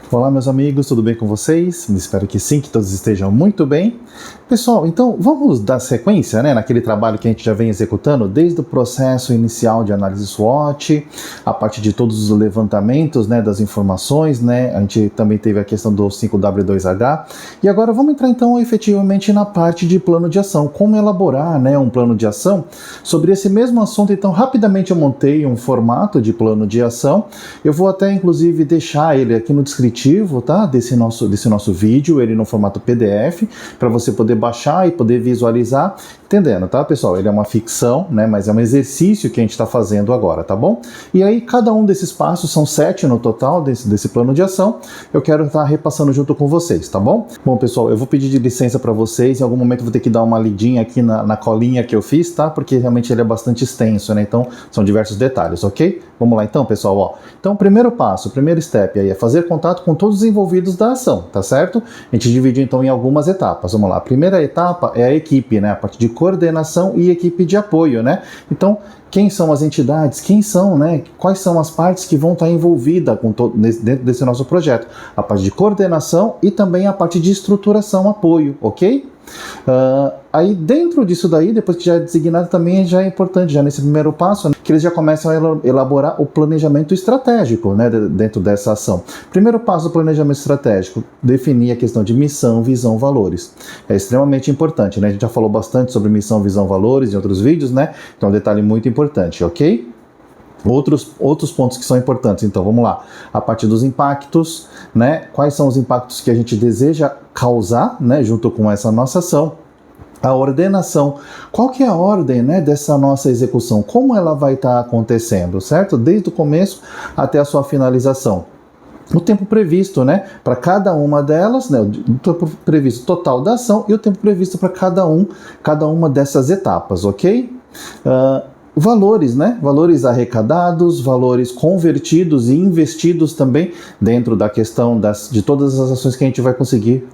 Olá, meus amigos, tudo bem com vocês? Espero que sim, que todos estejam muito bem. Pessoal, então vamos dar sequência, naquele trabalho que a gente já vem executando desde o processo inicial de análise SWOT, a partir de todos os levantamentos, das informações, A gente também teve a questão do 5W2H. E agora vamos entrar então efetivamente na parte de plano de ação, como elaborar, um plano de ação. Sobre esse mesmo assunto, então rapidamente eu montei um formato de plano de ação. Eu vou até inclusive deixar ele aqui no descritivo, tá? Desse nosso vídeo, ele no formato PDF, para você poder baixar e poder visualizar, entendendo, tá, pessoal? Ele é uma ficção, mas é um exercício que a gente está fazendo agora, tá bom? E aí, cada um desses passos, são 7 no total desse plano de ação, eu quero estar repassando junto com vocês, tá bom? Bom, pessoal, eu vou pedir de licença para vocês, em algum momento eu vou ter que dar uma lidinha aqui na colinha que eu fiz, tá? Porque realmente ele é bastante extenso, Então, são diversos detalhes, ok? Vamos lá então, pessoal, ó. Então, o primeiro passo, o primeiro step aí é fazer contato com todos os envolvidos da ação, tá certo? A gente dividiu então em algumas etapas, vamos lá. A primeira etapa é a equipe, A parte de coordenação e equipe de apoio, Então, quem são as entidades, quem são, quais são as partes que vão estar envolvidas dentro desse nosso projeto? A parte de coordenação e também a parte de estruturação, apoio, ok? Aí dentro disso daí, depois que já é designado, também já é importante, já nesse primeiro passo, que eles já começam a elaborar o planejamento estratégico, dentro dessa ação. Primeiro passo do planejamento estratégico, definir a questão de missão, visão, valores. É extremamente importante, A gente já falou bastante sobre missão, visão, valores em outros vídeos, Então é um detalhe muito importante, ok? Outros pontos que são importantes, então vamos lá. A partir dos impactos, Quais são os impactos que a gente deseja causar, junto com essa nossa ação. A ordenação, qual que é a ordem, dessa nossa execução? Como ela vai estar acontecendo, certo? Desde o começo até a sua finalização. O tempo previsto, para cada uma delas, o tempo previsto total da ação e o tempo previsto para cada uma dessas etapas, ok? Valores, Valores arrecadados, valores convertidos e investidos também dentro da questão de todas as ações que a gente vai conseguir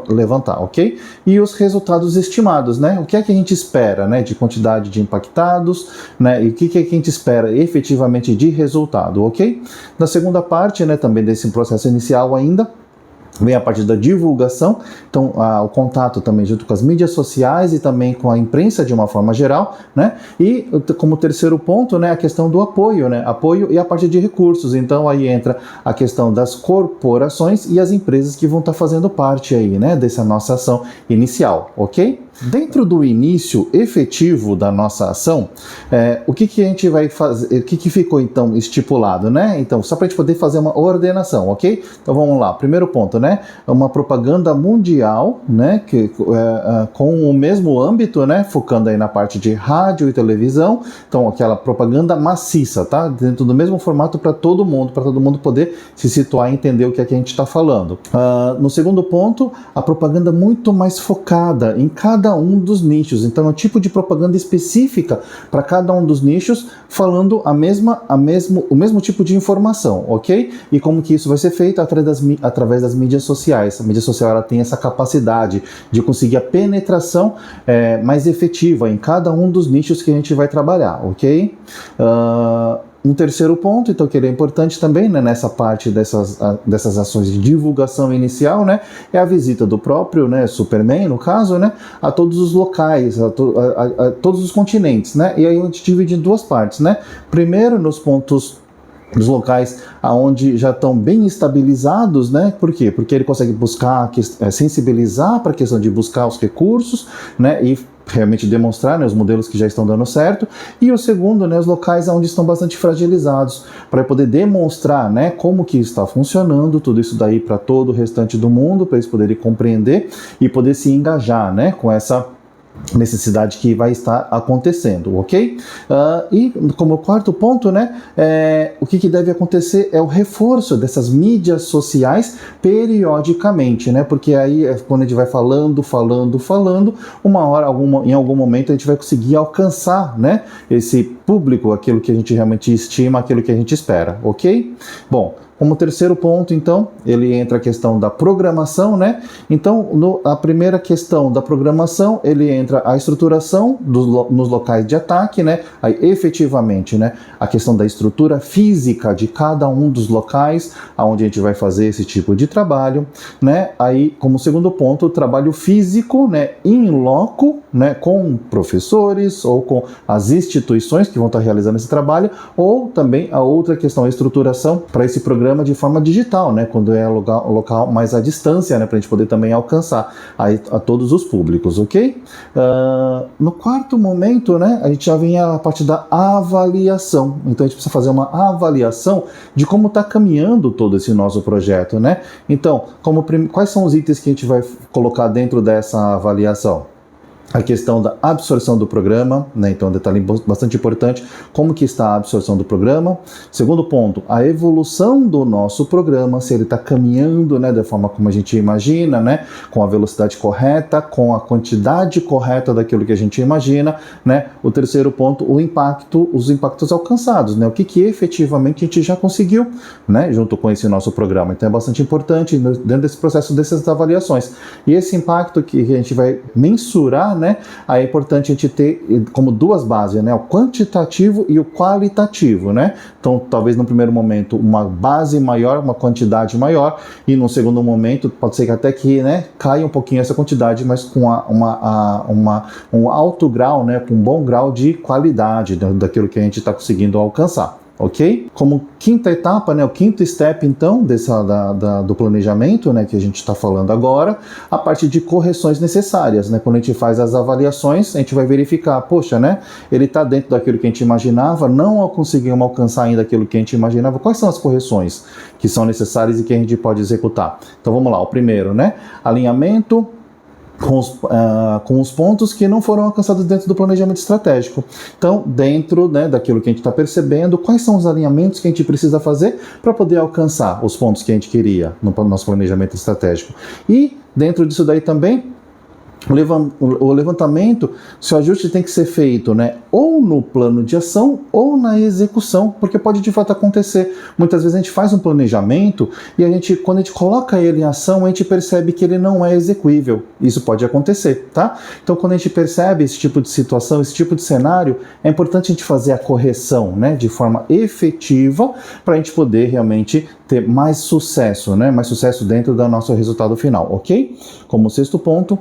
levantar, ok? E os resultados estimados, O que é que a gente espera, de quantidade de impactados, E o que é que a gente espera efetivamente de resultado, ok? Na segunda parte, também desse processo inicial ainda, vem a parte da divulgação, então o contato também junto com as mídias sociais e também com a imprensa de uma forma geral, E como terceiro ponto, a questão do apoio, Apoio e a parte de recursos, então aí entra a questão das corporações e as empresas que vão estar fazendo parte aí, dessa nossa ação inicial, ok? Dentro do início efetivo da nossa ação, o que a gente vai fazer, o que ficou então estipulado, Então, só para a gente poder fazer uma ordenação, ok? Então vamos lá, primeiro ponto, Uma propaganda mundial, com o mesmo âmbito, Focando aí na parte de rádio e televisão, então aquela propaganda maciça, tá? Dentro do mesmo formato para todo mundo poder se situar e entender o que é que a gente está falando. No segundo ponto, a propaganda muito mais focada em cada um dos nichos, então é um tipo de propaganda específica para cada um dos nichos, falando o mesmo tipo de informação, ok? E como que isso vai ser feito? Através das mídias sociais. A mídia social ela tem essa capacidade de conseguir a penetração mais efetiva em cada um dos nichos que a gente vai trabalhar, ok? Um terceiro ponto, então, que ele é importante também, nessa parte dessas ações de divulgação inicial, é a visita do próprio, Superman, no caso, a todos os locais, a todos os continentes, E aí a gente divide em duas partes, Primeiro, nos locais onde já estão bem estabilizados, Por quê? Porque ele consegue buscar, sensibilizar para a questão de buscar os recursos, E realmente demonstrar os modelos que já estão dando certo. E o segundo, os locais onde estão bastante fragilizados, para poder demonstrar, como que está funcionando tudo isso daí para todo o restante do mundo, para eles poderem compreender e poder se engajar, com essa necessidade que vai estar acontecendo, ok? E como quarto ponto, o que deve acontecer é o reforço dessas mídias sociais periodicamente, porque aí quando a gente vai falando, uma hora, em algum momento a gente vai conseguir alcançar, esse público, aquilo que a gente realmente estima, aquilo que a gente espera, ok? Bom, Como terceiro ponto, então, ele entra a questão da programação, né? Então, a primeira questão da programação, ele entra a estruturação nos locais de ataque, né? Aí, efetivamente, né, a questão da estrutura física de cada um dos locais onde a gente vai fazer esse tipo de trabalho, né? Aí, como segundo ponto, o trabalho físico, né, in loco, né, com professores ou com as instituições que vão estar realizando esse trabalho, ou também a outra questão, a estruturação para esse programa de forma digital, né, quando é o local mais à distância, né, para a gente poder também alcançar a todos os públicos, ok? No quarto momento, né, a gente já vem a parte da avaliação. Então a gente precisa fazer uma avaliação de como está caminhando todo esse nosso projeto, né? Então, quais são os itens que a gente vai colocar dentro dessa avaliação? A questão da absorção do programa, né? Então, um detalhe bastante importante, como que está a absorção do programa. Segundo ponto, a evolução do nosso programa, se ele está caminhando, né, da forma como a gente imagina, né, com a velocidade correta, com a quantidade correta daquilo que a gente imagina, né. O terceiro ponto, os impactos alcançados, né, o que efetivamente a gente já conseguiu, né, junto com esse nosso programa. Então, é bastante importante dentro desse processo dessas avaliações. E esse impacto que a gente vai mensurar, né? Aí é importante a gente ter como duas bases, né? O quantitativo e o qualitativo, né? Então, talvez no primeiro momento uma base maior, uma quantidade maior, e no segundo momento pode ser que até que, né, caia um pouquinho essa quantidade, mas com um alto grau, né, com um bom grau de qualidade daquilo que a gente está conseguindo alcançar. Ok? Como quinta etapa, né, o quinto step, então, do planejamento, né, que a gente está falando agora, a parte de correções necessárias, né? Quando a gente faz as avaliações, a gente vai verificar, poxa, né, ele está dentro daquilo que a gente imaginava, não conseguimos alcançar ainda aquilo que a gente imaginava. Quais são as correções que são necessárias e que a gente pode executar? Então, vamos lá, o primeiro, né, alinhamento com os pontos que não foram alcançados dentro do planejamento estratégico. Então, dentro, né, daquilo que a gente está percebendo, quais são os alinhamentos que a gente precisa fazer para poder alcançar os pontos que a gente queria no nosso planejamento estratégico. E, dentro disso daí também, o levantamento, se o ajuste tem que ser feito, né, ou no plano de ação ou na execução, porque pode de fato acontecer. Muitas vezes a gente faz um planejamento e quando a gente coloca ele em ação, a gente percebe que ele não é execuível. Isso pode acontecer, tá? Então, quando a gente percebe esse tipo de situação, esse tipo de cenário, é importante a gente fazer a correção, né, de forma efetiva, para a gente poder realmente ter mais sucesso, né, mais sucesso dentro do nosso resultado final, ok? Como sexto ponto,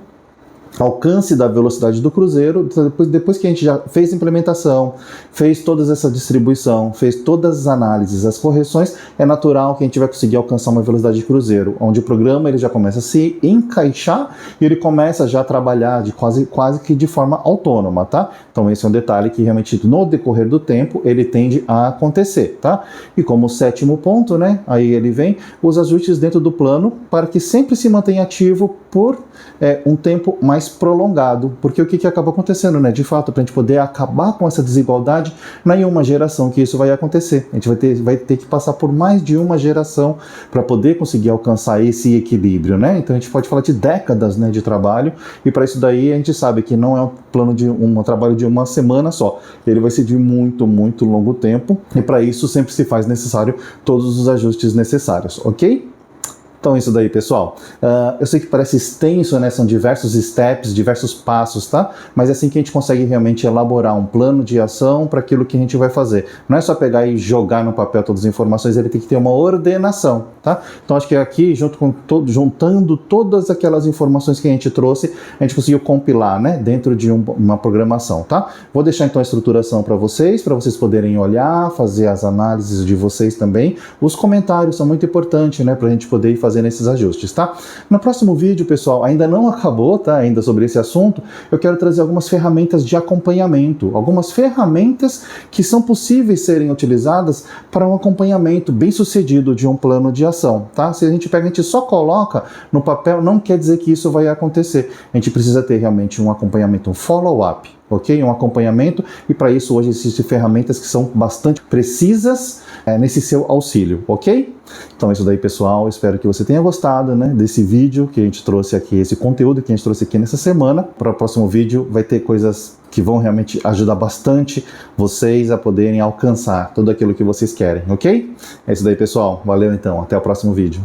alcance da velocidade do cruzeiro. Depois que a gente já fez a implementação, fez toda essa distribuição, fez todas as análises, as correções, é natural que a gente vai conseguir alcançar uma velocidade de cruzeiro, onde o programa ele já começa a se encaixar e ele começa já a trabalhar quase que de forma autônoma, tá? Então esse é um detalhe que realmente no decorrer do tempo ele tende a acontecer, tá? E como sétimo ponto, né, aí ele vem os ajustes dentro do plano para que sempre se mantenha ativo por um tempo mais prolongado, porque o que acaba acontecendo, né? De fato, para a gente poder acabar com essa desigualdade, não é em uma geração que isso vai acontecer. A gente vai ter que passar por mais de uma geração para poder conseguir alcançar esse equilíbrio, né? Então a gente pode falar de décadas, né, de trabalho, e para isso daí a gente sabe que não é um plano de um trabalho de uma semana só. Ele vai ser de muito, muito longo tempo, e para isso sempre se faz necessário todos os ajustes necessários, ok? Então é isso daí, pessoal. Eu sei que parece extenso, né? São diversos steps, diversos passos, tá? Mas é assim que a gente consegue realmente elaborar um plano de ação para aquilo que a gente vai fazer. Não é só pegar e jogar no papel todas as informações, ele tem que ter uma ordenação, tá? Então acho que aqui, juntando todas aquelas informações que a gente trouxe, a gente conseguiu compilar, né? Dentro de uma programação, tá? Vou deixar então a estruturação para vocês poderem olhar, fazer as análises de vocês também. Os comentários são muito importantes, né? Para a gente poder ir fazendo esses ajustes, tá? No próximo vídeo, pessoal, ainda não acabou, tá? Ainda sobre esse assunto, eu quero trazer algumas ferramentas de acompanhamento, algumas ferramentas que são possíveis serem utilizadas para um acompanhamento bem sucedido de um plano de ação, tá? Se a gente só coloca no papel, não quer dizer que isso vai acontecer. A gente precisa ter realmente um acompanhamento, um follow-up. ok? Um acompanhamento, e para isso hoje existem ferramentas que são bastante precisas nesse seu auxílio, ok? Então é isso daí, pessoal, espero que você tenha gostado, né, desse vídeo que a gente trouxe aqui, esse conteúdo que a gente trouxe aqui nessa semana. Para o próximo vídeo vai ter coisas que vão realmente ajudar bastante vocês a poderem alcançar tudo aquilo que vocês querem, ok? É isso daí, pessoal, valeu então, até o próximo vídeo.